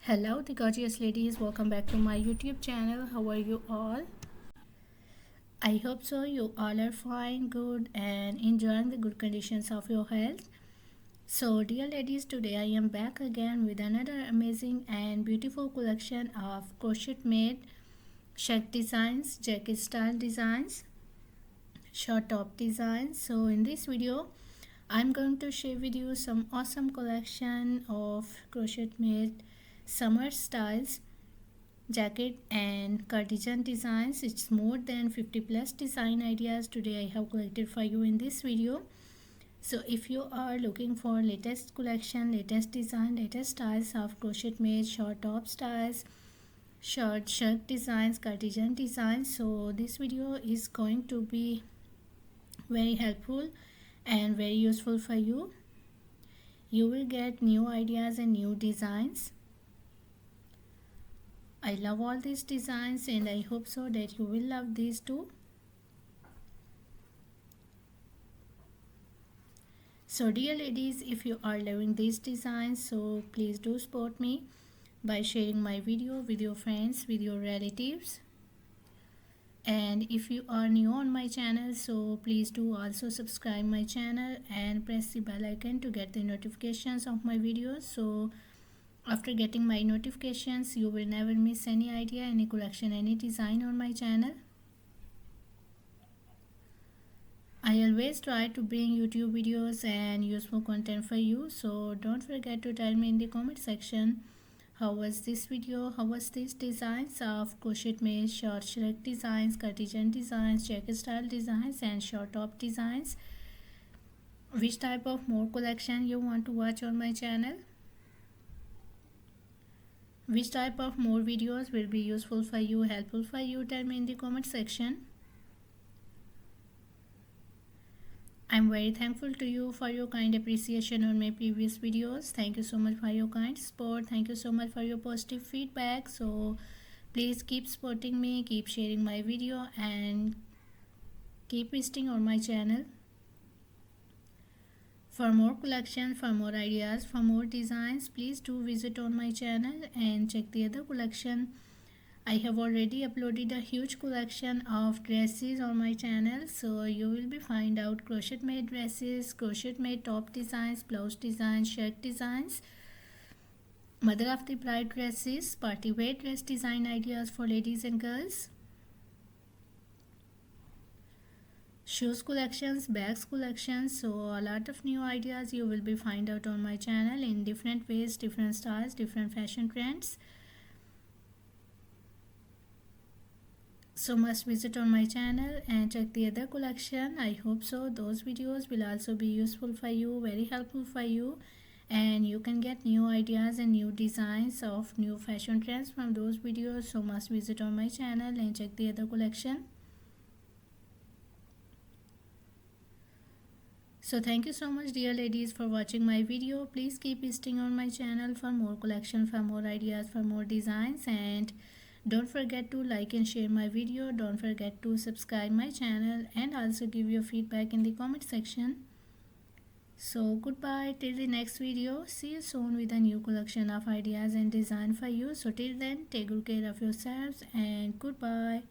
Hello, the gorgeous ladies. Welcome back to my YouTube channel. How are you all? I hope so. You all are fine, good, and enjoying the good conditions of your health. So, dear ladies, today I am back again with another amazing and beautiful collection of crochet made shirt designs, jacket style designs, short top designs. So, in this video, I'm going to share with you some awesome collection of crochet made summer styles jacket and cardigan designs. It's more than 50 plus design ideas today I have collected for you in this video. So if you are looking for latest collection, latest design, latest styles of crochet made short top styles, short shirt designs, cardigan designs, so this video is going to be very helpful and very useful for you. You will get new ideas and new designs. I love all these designs and I hope so that you will love these too. So dear ladies, if you are loving these designs, so please do support me by sharing my video with your friends, with your relatives. And if you are new on my channel, so please do also subscribe my channel and press the bell icon to get the notifications of my videos. So after getting my notifications, you will never miss any idea, any collection, any design on my channel. I always try to bring YouTube videos and useful content for you. So don't forget to tell me in the comment section how was this video, how was these designs of crochet made short shrug designs, cardigan designs, jacket style designs and short top designs. Which type of more collection you want to watch on my channel? Which type of more videos will be useful for you, helpful for you? Tell me in the comment section. I'm very thankful to you for your kind appreciation on my previous videos. Thank you so much for your kind support. Thank you so much for your positive feedback. So please keep supporting me, keep sharing my video and keep visiting on my channel. For more collection, for more ideas, for more designs, please do visit on my channel and check the other collection. I have already uploaded a huge collection of dresses on my channel, so you will be find out crochet made dresses, crochet made top designs, blouse designs, shirt designs, mother of the bride dresses, party wear dress design ideas for ladies and girls, shoes collections, bags collections. So a lot of new ideas you will be find out on my channel in different ways, different styles, different fashion trends. So must visit on my channel and check the other collection. I hope so those videos will also be useful for you, very helpful for you, and you can get new ideas and new designs of new fashion trends from those videos. So must visit on my channel and check the other collection. So thank you so much dear ladies for watching my video. Please keep visiting on my channel for more collection, for more ideas, for more designs, and don't forget to like and share my video. Don't forget to subscribe my channel and also give your feedback in the comment section. So goodbye till the next video. See you soon with a new collection of ideas and design for you. So till then, take good care of yourselves and goodbye.